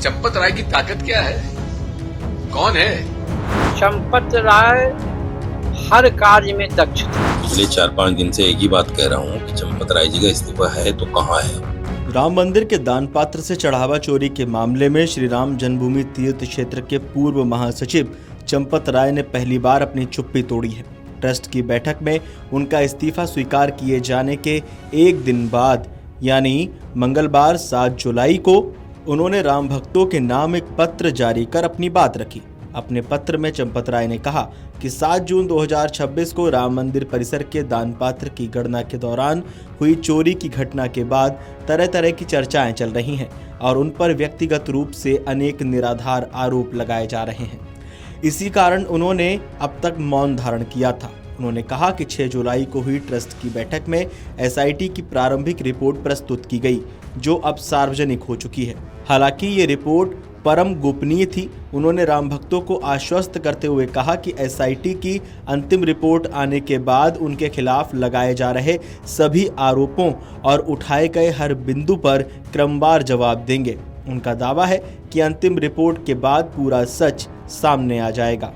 चंपत राय की ताकत क्या है? कौन है? चंपत राय हर कार्य में दक्ष थे। पिछले 4-5 दिन से एक ही बात कह रहा हूँ कि चंपत राय जी का इस्तीफा है तो कहाँ है? राम मंदिर के दान पात्र से चढ़ावा चोरी के मामले में श्री राम जन्मभूमि तीर्थ क्षेत्र के पूर्व महासचिव चंपत राय ने पहली बार अपनी चुप्पी तोड़ी है। ट्रस्ट की बैठक में उनका इस्तीफा स्वीकार किए जाने के एक दिन बाद यानी मंगलवार 7 जुलाई को उन्होंने राम भक्तों के नाम एक पत्र जारी कर अपनी बात रखी। अपने पत्र में चंपत राय ने कहा कि 7 जून 2026 को राम मंदिर परिसर के दान पात्र की गणना के दौरान हुई चोरी की घटना के बाद तरह तरह की चर्चाएं चल रही हैं और उन पर व्यक्तिगत रूप से अनेक निराधार आरोप लगाए जा रहे हैं। इसी कारण उन्होंने अब तक मौन धारण किया था। उन्होंने कहा कि 6 जुलाई को हुई ट्रस्ट की बैठक में एसआईटी की प्रारंभिक रिपोर्ट प्रस्तुत की गई, जो अब सार्वजनिक हो चुकी है। हालांकि ये रिपोर्ट परम गोपनीय थी। उन्होंने राम भक्तों को आश्वस्त करते हुए कहा कि एसआईटी की अंतिम रिपोर्ट आने के बाद उनके खिलाफ लगाए जा रहे सभी आरोपों और उठाए गए हर बिंदु पर क्रमवार जवाब देंगे। उनका दावा है कि अंतिम रिपोर्ट के बाद पूरा सच सामने आ जाएगा।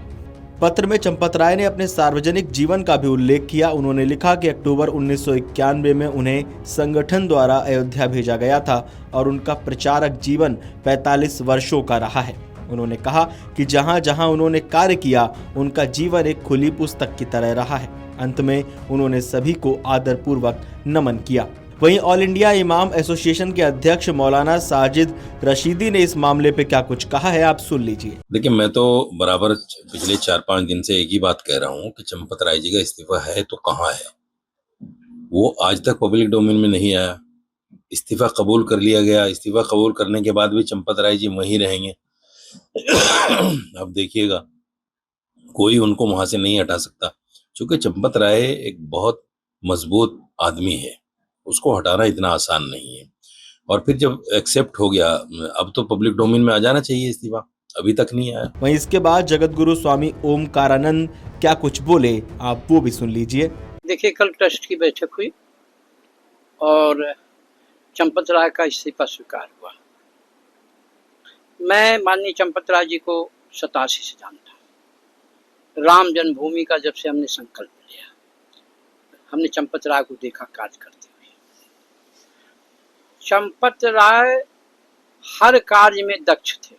पत्र में चंपत राय ने अपने सार्वजनिक जीवन का भी उल्लेख किया। उन्होंने लिखा कि अक्टूबर 1991 में उन्हें संगठन द्वारा अयोध्या भेजा गया था और उनका प्रचारक जीवन 45 वर्षों का रहा है। उन्होंने कहा कि जहां जहां उन्होंने कार्य किया उनका जीवन एक खुली पुस्तक की तरह रहा है। अंत में उन्होंने सभी को आदरपूर्वक नमन किया। वहीं ऑल इंडिया इमाम एसोसिएशन के अध्यक्ष मौलाना साजिद रशीदी ने इस मामले पे क्या कुछ कहा है, आप सुन लीजिए। देखिए, मैं तो बराबर पिछले 4-5 दिन से एक ही बात कह रहा हूँ कि चंपत राय जी का इस्तीफा है तो कहाँ है? वो आज तक पब्लिक डोमेन में नहीं आया। इस्तीफा कबूल कर लिया गया। इस्तीफा कबूल करने के बाद भी चंपत राय जी वहीं रहेंगे। अब देखिएगा, कोई उनको वहां से नहीं हटा सकता, क्योंकि चंपत राय एक बहुत मजबूत आदमी है। उसको हटाना इतना आसान नहीं है। और फिर जब एक्सेप्ट हो गया, अब तो पब्लिक डोमेन में आ जाना चाहिए इस्तीफा, अभी तक नहीं आया। वहीं इसके बाद जगत गुरु स्वामी ओमकारानंद क्या कुछ बोले, आप वो भी सुन लीजिए। देखिए, कल ट्रस्ट की बैठक हुई और चंपत राय का इस्तीफा स्वीकार हुआ। मैं माननीय चंपत राय जी को 87 से जानता हूँ। राम जन्मभूमि का जब से हमने संकल्प लिया, हमने चंपत राय को देखा कार्य करते हुए। चंपत राय हर कार्य में दक्ष थे।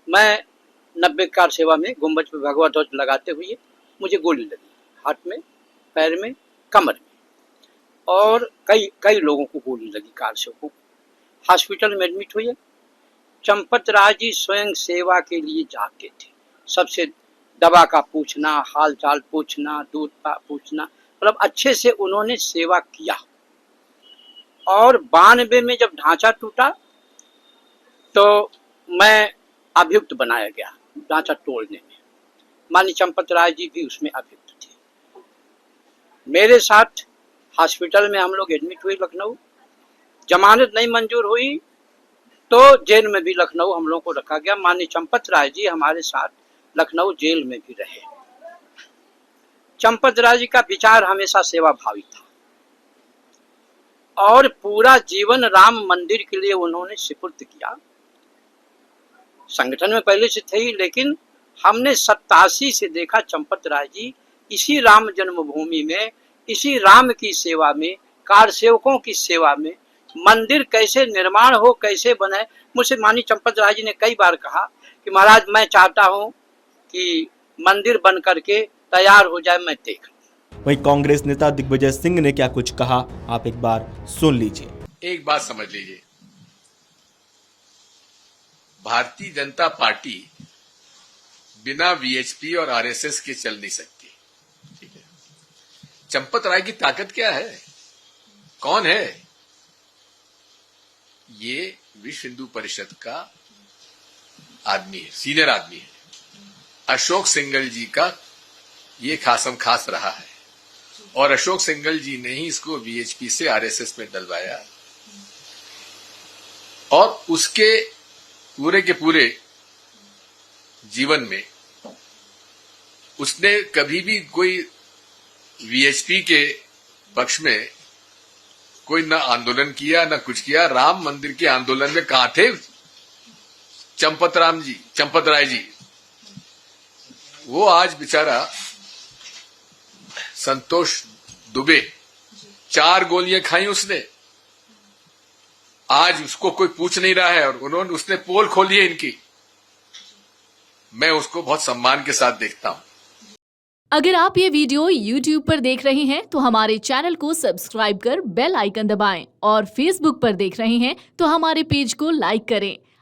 मैं 90 कार सेवा में गुम्बज पे भगवा ध्वज लगाते हुए मुझे गोली लगी, हाथ में, पैर में, कमर में, और कई लोगों को गोली लगी, कार से को हॉस्पिटल में एडमिट हुए। चंपत राय जी स्वयं सेवा के लिए जाते थे। सबसे दवा का पूछना, हाल चाल पूछना, दूध का पूछना, मतलब अच्छे से उन्होंने सेवा किया। और 92 में जब ढांचा टूटा तो मैं अभियुक्त बनाया गया ढांचा तोड़ने में। माननीय चंपत राय जी भी उसमें अभियुक्त थे। मेरे साथ हॉस्पिटल में हम लोग एडमिट हुए लखनऊ। जमानत नहीं मंजूर हुई तो जेल में भी लखनऊ हम लोग को रखा गया। माननीय चंपत राय जी हमारे साथ लखनऊ जेल में भी रहे। चंपत राय जी का विचार हमेशा सेवा भावी था और पूरा जीवन राम मंदिर के लिए उन्होंने सुपुर्द किया। संगठन में पहले से थे ही, लेकिन हमने 87 से देखा चंपत राय जी इसी राम जन्मभूमि में, इसी राम की सेवा में, कार सेवकों की सेवा में, मंदिर कैसे निर्माण हो, कैसे बने। मुझसे माननीय चंपत राय जी ने कई बार कहा कि महाराज, मैं चाहता हूं कि मंदिर बन करके तैयार हो जाए, मैं देख। वहीं कांग्रेस नेता दिग्विजय सिंह ने क्या कुछ कहा, आप एक बार सुन लीजिए। एक बात समझ लीजिए, भारतीय जनता पार्टी बिना वीएचपी और आरएसएस के चल नहीं सकती। ठीक है, चंपत राय की ताकत क्या है, कौन है? ये विश्व हिंदू परिषद का आदमी है, सीनियर आदमी है। अशोक सिंघल जी का ये खासम खास रहा है और अशोक सिंघल जी ने ही इसको वीएचपी से आरएसएस में डलवाया और उसके पूरे के पूरे जीवन में उसने कभी भी कोई वीएचपी के पक्ष में कोई न आंदोलन किया न कुछ किया। राम मंदिर के आंदोलन में कहां थे चंपत राय जी, वो आज बेचारा संतोष दुबे 4 गोलियां खाई उसने, आज उसको कोई पूछ नहीं रहा है और उसने पोल खोली है इनकी। मैं उसको बहुत सम्मान के साथ देखता हूं। अगर आप ये वीडियो YouTube पर देख रहे हैं तो हमारे चैनल को सब्सक्राइब कर बेल आइकन दबाएं और Facebook पर देख रहे हैं तो हमारे पेज को लाइक करें।